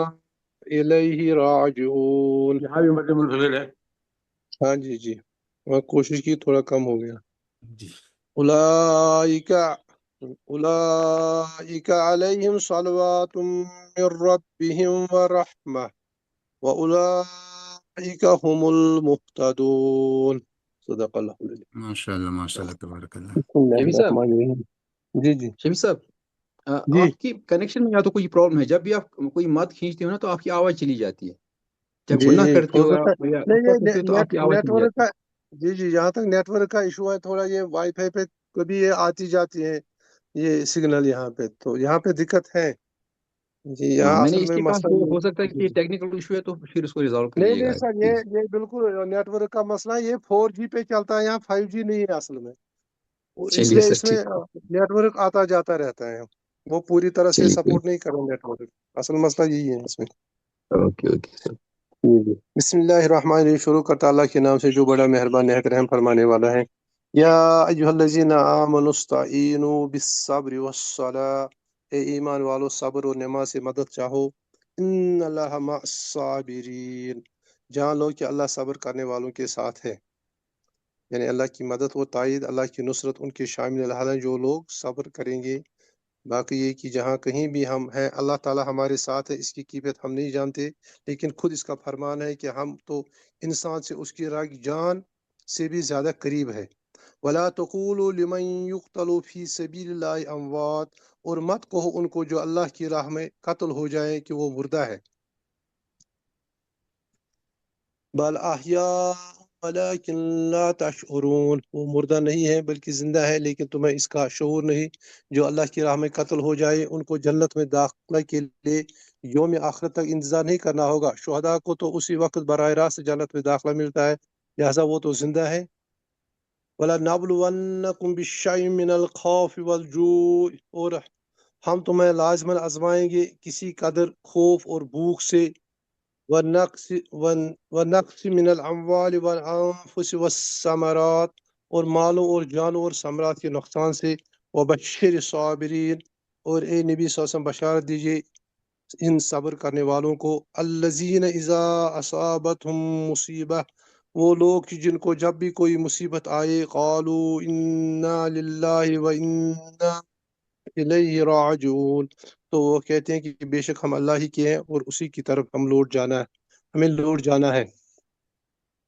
إليه راجعون۔ یہاں بھی مد منفصل ہے۔ ہاں جی میں کوشش کی، تھوڑا کم ہو گیا۔ جی أولئك عليهم صلوات من ربهم ورحمة وأولئك هم المهتدون۔ صدق اللہ العظیم۔ ماشاء اللہ تبارک اللہ۔ بسم اللہ شفیع صاحب الرحمن الرحیم۔ جی شفیع صاحب جی آپ کی کنیکشن میں یا تو کوئی پرابلم ہے، جب بھی آپ کوئی مت کھینچتے ہو نا تو آپ کی آواز چلی جاتی ہے، جب جی گناہ کرتے ہو ہو سکتا ہے، یا نہیں اوپر کرتے ہو تو آپ کی آواز نیٹ چلی ورک جاتی ہے۔ کا، جی جہاں تک نیٹ ورک کا ایشو ہے، تھوڑا یہ وائی فائی پہ کبھی یہ آتی جاتی ہے یہ سگنل یہاں پہ، تو یہاں پہ دقت ہے جی۔ یہاں میں نے اصل اس میں لیے کہا مسئلہ کہ یہ ہو سکتا ہے کہ جی یہ ٹیکنیکل ایشو ہے، تو پھر اس کو ریزالو کر لیجیے نہیں گا سر، پلیز۔ یہ بالکل نیٹ ورک کا مسئلہ ہے، یہ 4G پہ چلتا ہے، یہاں 5G نہیں ہے اصل میں، اس چلیے لیے سر اس میں ٹھیک، نیٹ ورک آتا جاتا رہتا ہے، وہ پوری طرح سے چلیے سپورٹ نہیں کر رہا نیٹ ورک، اصل مسئلہ یہی ہے اس میں۔ Okay sir. بسم اللہ الرحمن الرحیم، شروع کرتا اللہ کے نام سے جو بڑا مہربان نہایت رحم فرمانے والا ہے۔ یا ایھا الذین آمنوا استعینوا بالصبر والصلاۃ، اے ایمان والو صبر اور نماز سے مدد چاہو۔ ان اللہ مع الصابرین، جان لو کہ اللہ صبر کرنے والوں کے ساتھ ہے، یعنی اللہ کی مدد و تائید، اللہ کی نصرت ان کے شامل الحال جو لوگ صبر کریں گے۔ باقی یہ کہ جہاں کہیں بھی ہم ہیں اللہ تعالی ہمارے ساتھ ہے، اس کی کیفیت ہم نہیں جانتے، لیکن خود اس کا فرمان ہے کہ ہم تو انسان سے اس کی رگ جان سے بھی زیادہ قریب ہے۔ ولا تقولوا لمن يقتل في سبيل الله اموات، اور مت کہو ان کو جو اللہ کی راہ میں قتل ہو جائے کہ وہ مردہ ہے۔ بل احیاء ولكن لا تشعرون، وہ مردہ نہیں ہے بلکہ زندہ ہے لیکن تمہیں اس کا شعور نہیں۔ جو اللہ کی راہ میں قتل ہو جائے ان کو جنت میں داخلہ کے لیے یوم آخرت تک انتظار نہیں کرنا ہوگا۔ شہداء کو تو اسی وقت براہ راست جنت میں داخلہ ملتا ہے، لہذا وہ تو زندہ ہے۔ وَلَنَبْلُوَنَّكُمْ بِالشَّيْءٍ مِّنَ الْخَوْفِ وَالْجُوعِ، اور ہم تمہیں لازماً آزمائیں گے کسی قدر خوف اور بھوک سے، وَنَقْصٍ مِّنَ الْأَمْوَالِ وَالْأَنفُسِ وَالثَّمَرَاتِ، اور مالوں اور جانوں اور ثمرات کے نقصان سے۔ وَبَشِّرِ الصَّابِرِينَ، اور اے نبی صلی اللہ علیہ وسلم بشارت دیجیے ان صبر کرنے والوں کو۔ الذین اذا اصابتہم مصیبہ، وہ لوگ جن کو جب بھی کوئی مصیبت آئے، قالوا انا للہ و انا الیہ راجعون، تو وہ کہتے ہیں کہ بے شک ہم اللہ ہی کے ہیں اور اسی کی طرف ہم لوٹ جانا ہے، ہمیں لوٹ جانا ہے۔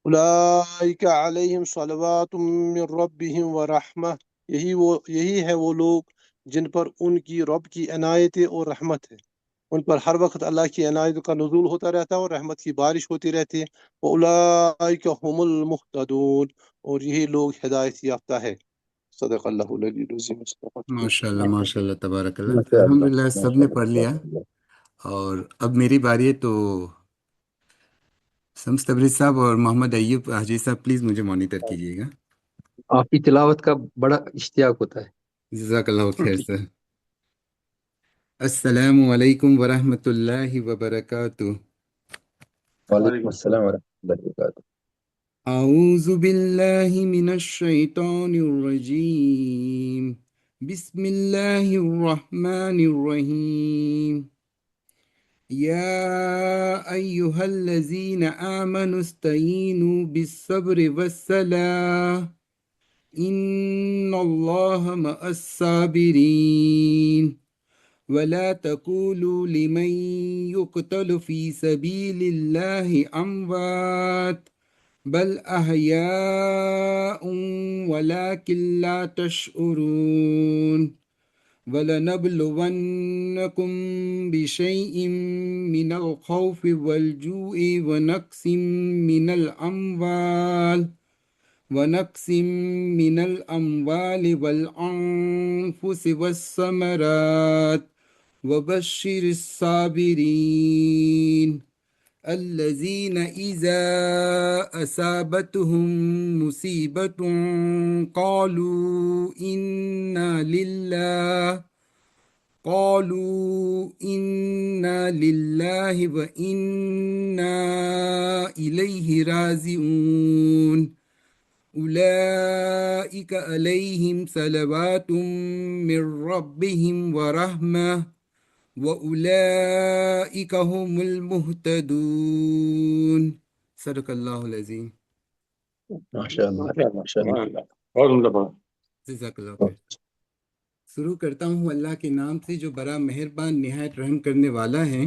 اولئک علیہم صلوات من ربہم ورحمہ، یہی ہے وہ لوگ جن پر ان کی رب کی عنایت اور رحمت ہے، ان پر ہر وقت اللہ کی عنایت کا نزول ہوتا رہتا ہے اور رحمت کی بارش ہوتی رہتی ہے۔ وَأُولَٰئِكَ هُمُ الْمُهْتَدُونَ، اور یہی لوگ ہدایت یافتہ ہے۔ صدق اللہ العلی العظیم۔ ماشاء اللہ تبارک اللہ، الحمدللہ سب نے پڑھ لیا، اور اب میری باری ہے، تو شمس تبریز صاحب اور محمد ایوب حاجی صاحب پلیز مجھے مانیٹر کیجیے گا۔ آپ کی تلاوت کا بڑا اشتیاق ہوتا ہے۔ جزاک اللہ خیر سر۔ السلام علیکم ورحمۃ اللہ وبرکاتہ۔ وعلیکم السلام ورحمۃ اللہ وبرکاتہ۔ اعوذ باللہ من الشیطان الرجیم، بسم اللہ الرحمن الرحیم۔ یا ایہا الذین آمنوا استعینوا بالصبر والصلاۃ ان اللہ مع الصابرین ولا تقولوا لمن يقتل في سبيل الله اموات بل احیاء ولكن لا تشعرون وَلَنَبْلُوَنَّكُمْ بِشَيْءٍ مِّنَ الْخَوْفِ وَالْجُوعِ وَنَقْصٍ مِّنَ الْأَمْوَالِ وَالْأَنفُسِ وَالثَّمَرَاتِ وَبَشِّرِ الصَّابِرِينَ الَّذِينَ إِذَا أَصَابَتْهُم مُّصِيبَةٌ قَالُوا إِنَّا لِلَّهِ وَإِنَّا إِلَيْهِ رَاجِعُونَ أُولَئِكَ عَلَيْهِمْ صَلَوَاتٌ مِّن رَّبِّهِمْ وَرَحْمَةٌ وَأُولَئِكَ هُمُ الْمُهْتَدُونَ۔ صدق اللہ العظیم۔ ماشاء اللہ ماشاء اللہ۔ اور عمدہ بات۔ جزاک اللہ خیر۔ شروع کرتا ہوں اللہ کے نام سے جو بڑا مہربان نہایت رحم کرنے والا ہے۔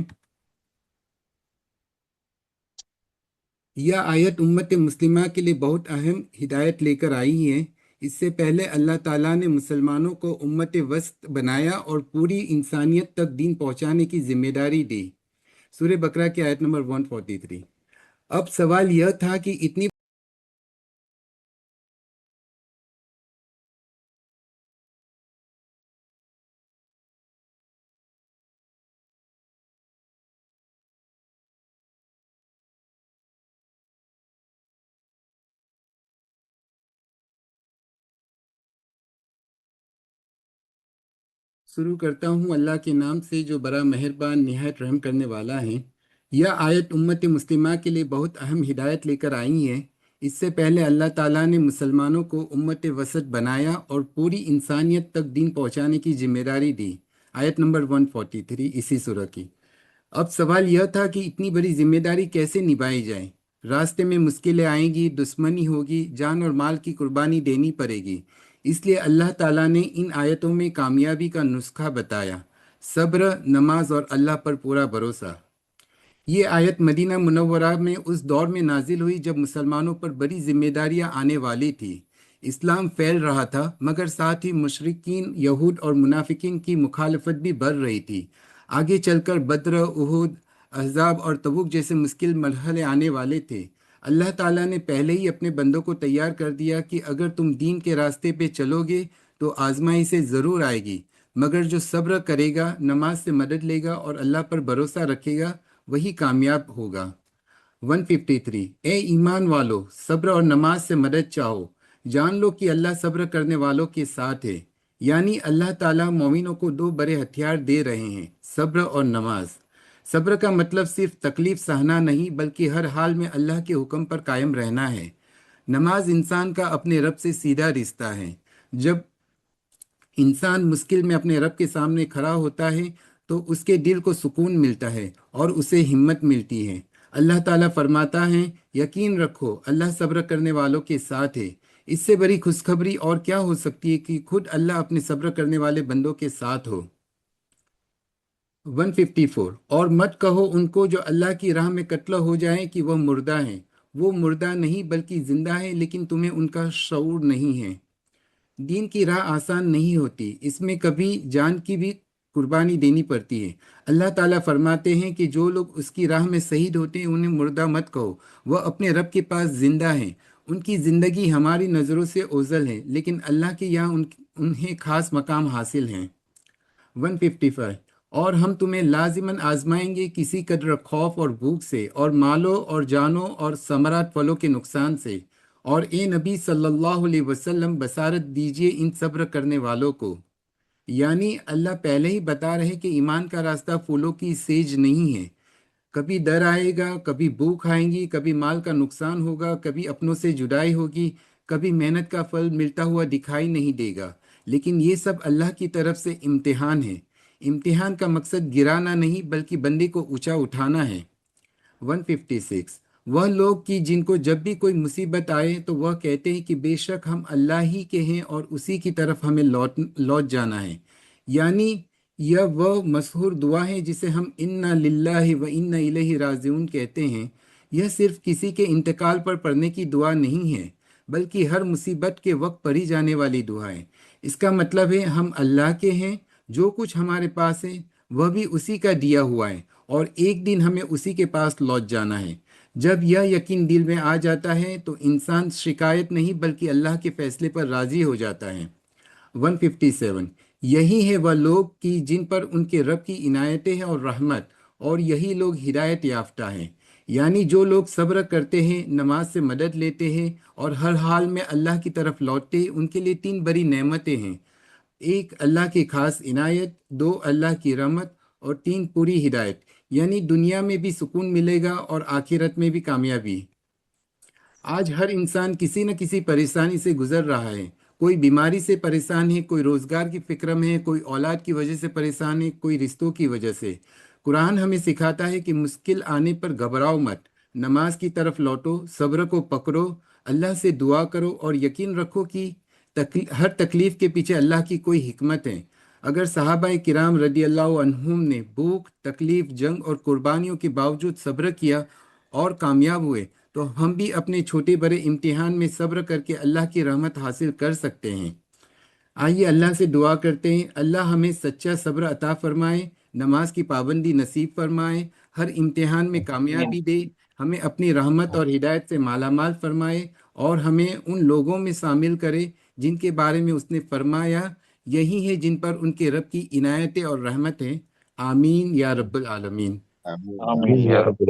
یہ آیت امت مسلمہ کے لیے بہت اہم ہدایت لے کر آئی ہے۔ اس سے پہلے اللہ تعالیٰ نے مسلمانوں کو امت وسط بنایا اور پوری انسانیت تک دین پہنچانے کی ذمہ داری دی۔ سورہ بقرہ کی آیت نمبر 143۔ اب سوال یہ تھا کہ اتنی شروع کرتا ہوں اللہ کے نام سے جو بڑا مہربان نہایت رحم کرنے والا ہے۔ یہ آیت امت مسلمہ کے لیے بہت اہم ہدایت لے کر آئی ہے۔ اس سے پہلے اللہ تعالیٰ نے مسلمانوں کو امت وسط بنایا اور پوری انسانیت تک دین پہنچانے کی ذمہ داری دی۔ آیت نمبر 143 اسی سورہ کی۔ اب سوال یہ تھا کہ اتنی بڑی ذمہ داری کیسے نبھائی جائے۔ راستے میں مشکلیں آئیں گی، دشمنی ہوگی، جان اور مال کی قربانی دینی پڑے گی۔ اس لیے اللہ تعالیٰ نے ان آیتوں میں کامیابی کا نسخہ بتایا: صبر، نماز اور اللہ پر پورا بھروسہ۔ یہ آیت مدینہ منورہ میں اس دور میں نازل ہوئی جب مسلمانوں پر بڑی ذمہ داریاں آنے والی تھی۔ اسلام پھیل رہا تھا، مگر ساتھ ہی مشرکین، یہود اور منافقین کی مخالفت بھی بڑھ رہی تھی۔ آگے چل کر بدر، احد، احزاب اور تبوک جیسے مشکل مرحلے آنے والے تھے۔ اللہ تعالیٰ نے پہلے ہی اپنے بندوں کو تیار کر دیا کہ اگر تم دین کے راستے پہ چلو گے تو آزمائشیں ضرور آئے گی، مگر جو صبر کرے گا، نماز سے مدد لے گا اور اللہ پر بھروسہ رکھے گا وہی کامیاب ہوگا۔ 153 اے ایمان والو، صبر اور نماز سے مدد چاہو، جان لو کہ اللہ صبر کرنے والوں کے ساتھ ہے۔ یعنی اللہ تعالیٰ مومنوں کو دو بڑے ہتھیار دے رہے ہیں، صبر اور نماز۔ صبر کا مطلب صرف تکلیف سہنا نہیں بلکہ ہر حال میں اللہ کے حکم پر قائم رہنا ہے۔ نماز انسان کا اپنے رب سے سیدھا رشتہ ہے۔ جب انسان مشکل میں اپنے رب کے سامنے کھڑا ہوتا ہے تو اس کے دل کو سکون ملتا ہے اور اسے ہمت ملتی ہے۔ اللہ تعالیٰ فرماتا ہے، یقین رکھو اللہ صبر کرنے والوں کے ساتھ ہے۔ اس سے بڑی خوشخبری اور کیا ہو سکتی ہے کہ خود اللہ اپنے صبر کرنے والے بندوں کے ساتھ ہو۔ 154 اور مت کہو ان کو جو اللہ کی راہ میں قتل ہو جائیں کہ وہ مردہ ہیں، وہ مردہ نہیں بلکہ زندہ ہیں، لیکن تمہیں ان کا شعور نہیں ہے۔ دین کی راہ آسان نہیں ہوتی، اس میں کبھی جان کی بھی قربانی دینی پڑتی ہے۔ اللہ تعالیٰ فرماتے ہیں کہ جو لوگ اس کی راہ میں شہید ہوتے ہیں انہیں مردہ مت کہو، وہ اپنے رب کے پاس زندہ ہیں۔ ان کی زندگی ہماری نظروں سے اوزل ہے، لیکن اللہ کے یہاں انہیں خاص مقام حاصل ہیں۔ 155 اور ہم تمہیں لازماً آزمائیں گے کسی قدر خوف اور بھوک سے، اور مالوں اور جانوں اور ثمرات پھلوں کے نقصان سے، اور اے نبی صلی اللہ علیہ وسلم بشارت دیجئے ان صبر کرنے والوں کو۔ یعنی اللہ پہلے ہی بتا رہے کہ ایمان کا راستہ پھولوں کی سیج نہیں ہے، کبھی ڈر آئے گا، کبھی بھوک آئیں گی، کبھی مال کا نقصان ہوگا، کبھی اپنوں سے جدائی ہوگی، کبھی محنت کا پھل ملتا ہوا دکھائی نہیں دے گا، لیکن یہ سب اللہ کی طرف سے امتحان ہے۔ امتحان کا مقصد گرانا نہیں بلکہ بندے کو اونچا اٹھانا ہے۔ 156 وہ لوگ کہ جن کو جب بھی کوئی مصیبت آئے تو وہ کہتے ہیں کہ بے شک ہم اللہ ہی کے ہیں اور اسی کی طرف ہمیں لوٹ جانا ہے۔ یعنی یہ وہ مشہور دعا ہے جسے ہم انا للہ و انا الیہ راجعون کہتے ہیں۔ یہ صرف کسی کے انتقال پر پڑھنے کی دعا نہیں ہے بلکہ ہر مصیبت کے وقت پڑھی جانے والی دعا ہے۔ اس کا مطلب ہے ہم اللہ کے ہیں، جو کچھ ہمارے پاس ہے وہ بھی اسی کا دیا ہوا ہے، اور ایک دن ہمیں اسی کے پاس لوٹ جانا ہے۔ جب یہ یقین دل میں آ جاتا ہے تو انسان شکایت نہیں بلکہ اللہ کے فیصلے پر راضی ہو جاتا ہے۔ 157 یہی ہے وہ لوگ کہ جن پر ان کے رب کی عنایتیں ہیں اور رحمت، اور یہی لوگ ہدایت یافتہ ہیں۔ یعنی جو لوگ صبر کرتے ہیں، نماز سے مدد لیتے ہیں اور ہر حال میں اللہ کی طرف لوٹتے ہیں، ان کے لیے 3 بڑی نعمتیں ہیں: 1 اللہ کی خاص عنایت، 2 اللہ کی رحمت، اور 3 پوری ہدایت۔ یعنی دنیا میں بھی سکون ملے گا اور آخرت میں بھی کامیابی۔ آج ہر انسان کسی نہ کسی پریشانی سے گزر رہا ہے۔ کوئی بیماری سے پریشان ہے، کوئی روزگار کی فکر میں ہے، کوئی اولاد کی وجہ سے پریشان ہے، کوئی رشتوں کی وجہ سے۔ قرآن ہمیں سکھاتا ہے کہ مشکل آنے پر گھبراؤ مت، نماز کی طرف لوٹو، صبر کو پکڑو، اللہ سے دعا کرو اور یقین رکھو کہ ہر تکلیف کے پیچھے اللہ کی کوئی حکمت ہے۔ اگر صحابہ کرام رضی اللہ عنہم نے بھوک، تکلیف، جنگ اور قربانیوں کے باوجود صبر کیا اور کامیاب ہوئے تو ہم بھی اپنے چھوٹے بڑے امتحان میں صبر کر کے اللہ کی رحمت حاصل کر سکتے ہیں۔ آئیے اللہ سے دعا کرتے ہیں، اللہ ہمیں سچا صبر عطا فرمائے، نماز کی پابندی نصیب فرمائے، ہر امتحان میں کامیابی دے، ہمیں اپنی رحمت اور ہدایت سے مالا مال فرمائے، اور ہمیں ان لوگوں میں شامل کرے جن کے بارے میں اس نے فرمایا یہی ہے جن پر ان کے رب کی عنایتیں اور رحمت ہے۔ آمین یا رب العالمین۔ آمین آمین یا رب۔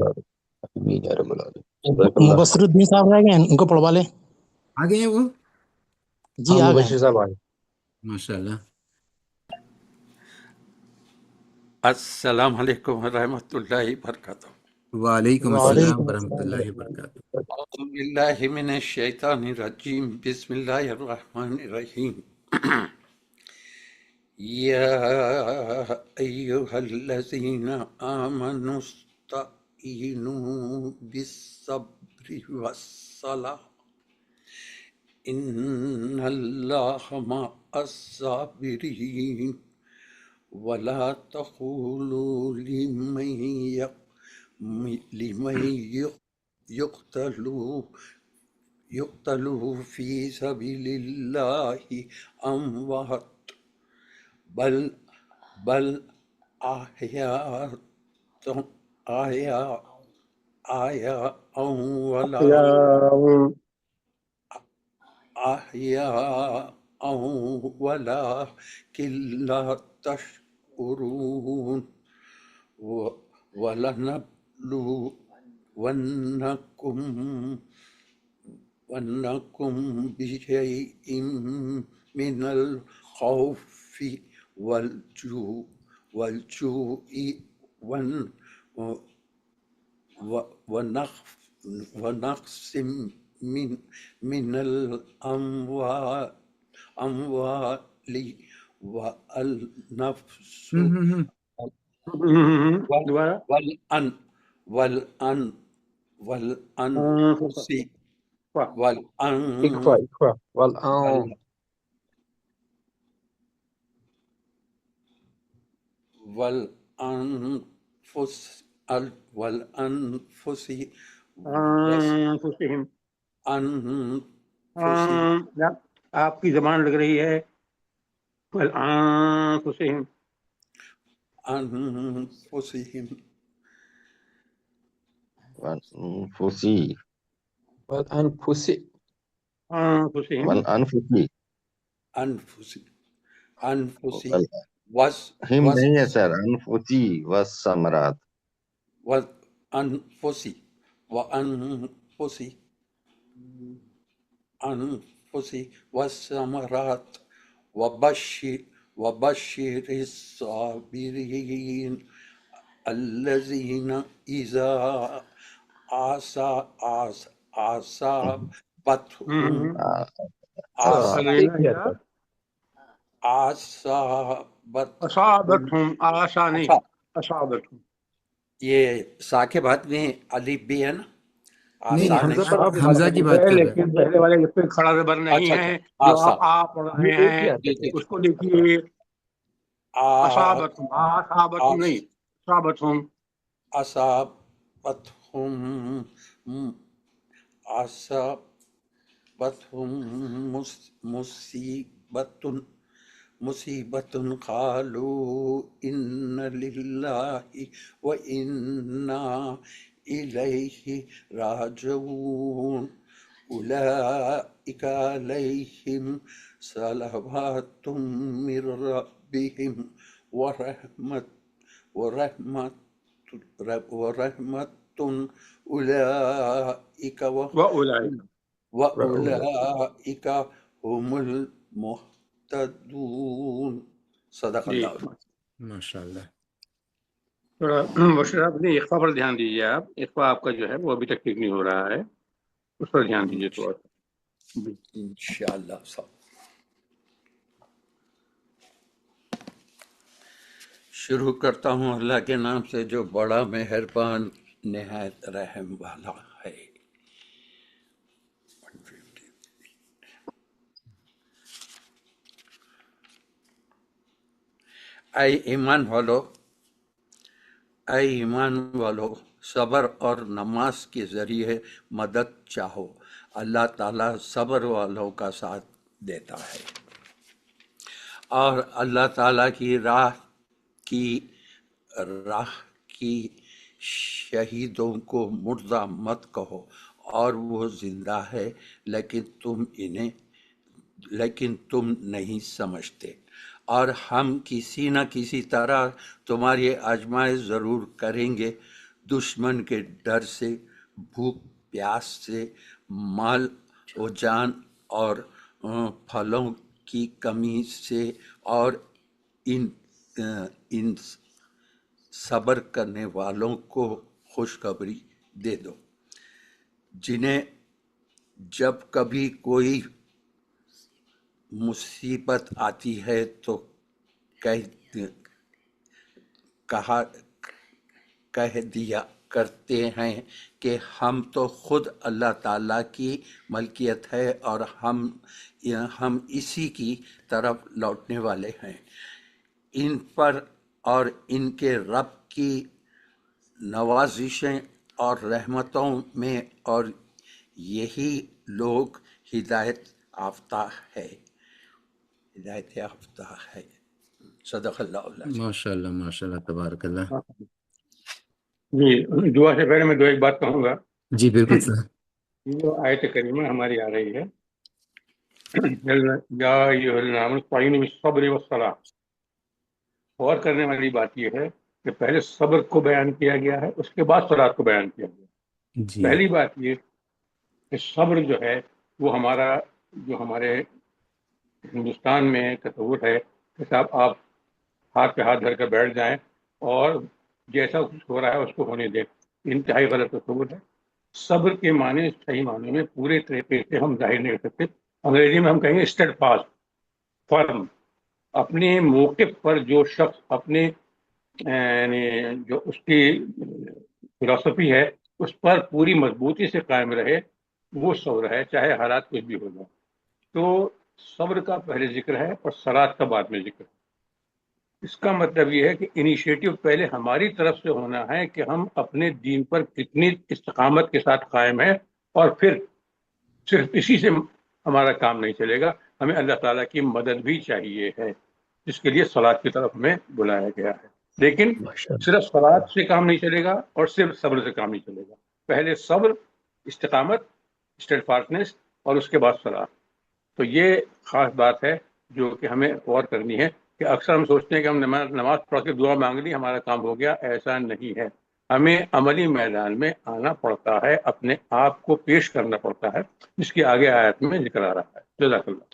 آمین یا رب العالمین۔ صدق اللہ۔ مبصر الدین صاحب رہ گئے ہیں، ان کو پڑھوا لیں۔ آگے ہیں وہ؟ جی ہاں آ گئے مبشر صاحب آئے۔ ماشاء اللہ۔ السلام علیکم ورحمۃ اللہ وبرکاتہ۔ وعلیکم السلام ورحمۃ اللہ وبرکاتہ۔ اعوذ باللہ من الشیطان الرجیم، بسم اللہ الرحمن الرحیم۔ یا ایہا الذین آمنوا استعینوا بالصبر والصلاۃ ان اللہ مع الصابرین ولا تقولوا لمن يقتل في سبيل الله أموات بل أحياء ولا ولكن لا تشعرون ولنبلونكم بشيء من الخوف والجوع ونقص من الأموال والنفس دوبارہ والأنفس اقفا والآن والأنفس أنفسهم لا آپ کی زبان لگ رہی ہے والأنفسهم أنفسهم والأنفس أنفسهم أنفسي ہم نہیں ہے سر، انفسی والثمرات. وأنفسي والثمرات وبشر الصابرين الذين إذا أصابتهم أصابتهم آسانی أصابتهم یہ ثاقب حد میں الف بھی ہے نا، نہیں آسان حمزہ ہے. تو آپ حمزہ کی بات کر رہے ہیں. لیکن پہلے والے پہ کھڑا زبر نہیں اچھا ہے اچھا، جو آپ پڑھ رہے ہیں اس کو دیکھیے أصابتهم أصابتهم نہیں أصابتهم أصابتهم مصیبت قالوا إن لله وإنا إليه راجعون أولئك عليهم صلوات من ربهم ورحمة أولئك وأولئك هم المهتدون. صدق جی اللہ. ماشاء اللہ. تھوڑا بشر آپ نے اخفا پر دھیان دیجیے. آپ اخفا آپ کا جو ہے وہ ابھی تک ٹھیک نہیں ہو رہا ہے، اس پر دھیان دیجیے تھوڑا سا. انشاءاللہ صاحب. شروع کرتا ہوں اللہ کے نام سے جو بڑا مہربان نہایت رحم والا ہے. اے ایمان والو صبر اور نماز کے ذریعے مدد چاہو، اللہ تعالیٰ صبر والوں کا ساتھ دیتا ہے. اور اللہ تعالیٰ کی راہ کی شہیدوں کو مردہ مت کہو، اور وہ زندہ ہے لیکن تم نہیں سمجھتے. اور ہم کسی نہ کسی طرح تمہاری آزمائش ضرور کریں گے، دشمن کے ڈر سے، بھوک پیاس سے، مال و جان اور پھلوں کی کمی سے، اور ان صبر کرنے والوں کو خوشخبری دے دو جنہیں جب کبھی کوئی مصیبت آتی ہے تو کہہ دیا کرتے ہیں کہ ہم تو خود اللہ تعالیٰ کی ملکیت ہے اور ہم اسی کی طرف لوٹنے والے ہیں. ان پر اور ان کے رب کی نوازشیں اور رحمتوں میں، اور یہی لوگ ہدایت یافتہ ہے. صدق اللہ. ماشاء اللہ ماشاء اللہ تبارک اللہ. جی دعا سے پہلے میں ایک بات کہوں گا. جی بالکل سر. یہ جو آیت کریمہ ہماری آ رہی ہے یا ایھا الذین آمنوا استعینوا بالصبر والصلاۃ، غور کرنے والی بات یہ ہے کہ پہلے صبر کو بیان کیا گیا ہے، اس کے بعد صلاۃ کو بیان کیا گیا. جی پہلی بات یہ کہ صبر جو ہے وہ ہمارے ہندوستان میں تصور ہے کہ صاحب آپ ہاتھ پہ ہاتھ دھر کر بیٹھ جائیں اور جیسا کچھ ہو رہا ہے اس کو ہونے دیں. انتہائی غلط تصور ہے. صبر کے معنی صحیح معنی میں پورے طریقے سے ہم ظاہر نہیں کر سکتے. انگریزی میں ہم کہیں گے اسٹیڈ فاسٹ، فرم. اپنے موقف پر جو شخص اپنے یعنی جو اس کی فلسفی ہے اس پر پوری مضبوطی سے قائم رہے، وہ صبر ہے، چاہے حالات کچھ بھی ہو جائے. تو صبر کا پہلے ذکر ہے اور صلاۃ کا بعد میں ذکر ہے. اس کا مطلب یہ ہے کہ انیشیٹو پہلے ہماری طرف سے ہونا ہے کہ ہم اپنے دین پر کتنی استقامت کے ساتھ قائم ہیں، اور پھر صرف اسی سے ہمارا کام نہیں چلے گا، ہمیں اللہ تعالیٰ کی مدد بھی چاہیے ہے، جس کے لیے صلاۃ کی طرف ہمیں بلایا گیا ہے. لیکن صرف صلاۃ سے کام نہیں چلے گا اور صرف صبر سے کام نہیں چلے گا. پہلے صبر، استقامت، اسٹیڈ فاسٹنس، اور اس کے بعد صلاۃ. تو یہ خاص بات ہے جو کہ ہمیں غور کرنی ہے کہ اکثر ہم سوچتے ہیں کہ ہم نماز پڑھ کے دعا مانگ لی ہمارا کام ہو گیا. ایسا نہیں ہے. ہمیں عملی میدان میں آنا پڑتا ہے، اپنے آپ کو پیش کرنا پڑتا ہے، جس کی آگے آیت میں ذکر آ رہا ہے. جزاک اللہ.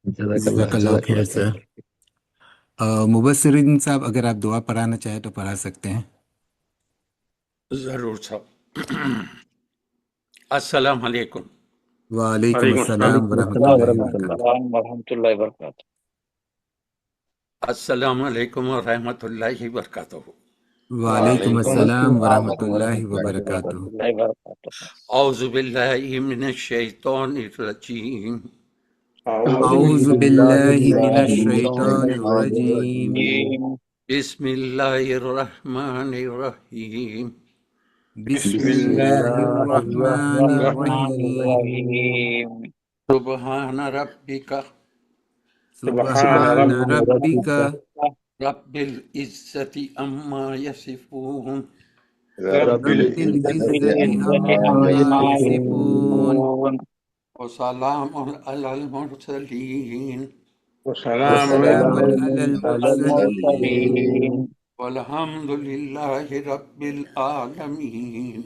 جزاک اللہ خیر سر. مبصرین صاحب اگر آپ دعا پڑھانا چاہیں تو پڑھا سکتے ہیں. ضرور صاحب. السلام علیکم. وعلیکم السلام ورحمۃ اللہ وبرکاتہ. السلام ورحمۃ اللہ وبرکاتہ. السلام علیکم ورحمۃ اللہ وبرکاتہ. وعلیکم السلام ورحمۃ اللہ وبرکاتہ. اعوذ باللہ من الشیطان الرجیم. اعوذ باللہ من الشیطان الرجیم. بسم اللہ الرحمن الرحیم. بسم اللہ الرحمن الرحیم. سبحان ربک سبحان ربک رب العزت عما یصفون رب العزت عما یصفون وسلام علی المرسلین وسلام وسلام علی المرسلین والحمد للہ رب العالمین.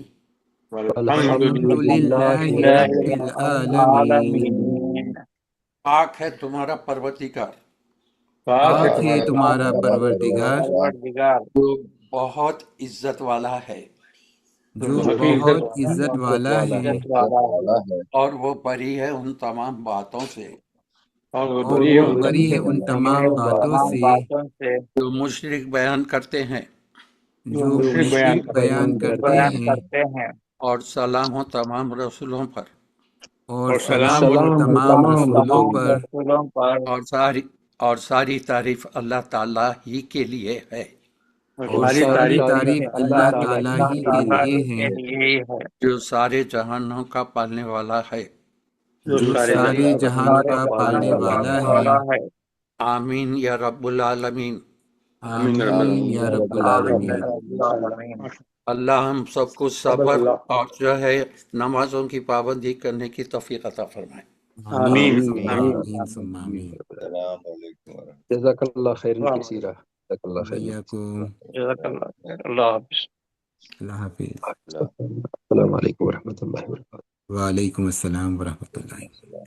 والحمد للہ رب العالمین. پاک ہے تمہارا پروردگار، پاک ہے تمہارا پروردگار، جو بہت عزت والا ہے جو بہت عزت والا ہے، اور وہ بری ہے ان تمام باتوں سے اور وہ بری ہے ان تمام باتوں سے جو مشرک بیان کرتے ہیں. جو مشرک بیان کرتے ہیں. اور سلام ہو تمام رسولوں پر، اور سلام ہو تمام رسولوں پر، اور ساری تعریف اللہ تعالیٰ ہی کے لیے ہے، اور ساری تعریف اللہ تعالیٰ ہی کے لیے ہے، جو سارے جہانوں کا پالنے والا ہے. جو سارے جہانوں کا پالنے والا ہے. آمین یا رب العالمین. آمین یا رب العالمین. اللہ ہم سب کو صبر اور جو ہے نمازوں کی پابندی کرنے کی توفیق عطا فرمائے. آمین ثم آمین ثم آمین. السلام علیکم ورحمۃ جزاک اللہ خیر کثیرا. جزاک اللہ خیر. وإياكم. اللہ حافظ. اللہ حافظ. اللہ. السلام علیکم ورحمۃ اللہ وبرکاتہ. وعلیکم السلام ورحمۃ اللہ.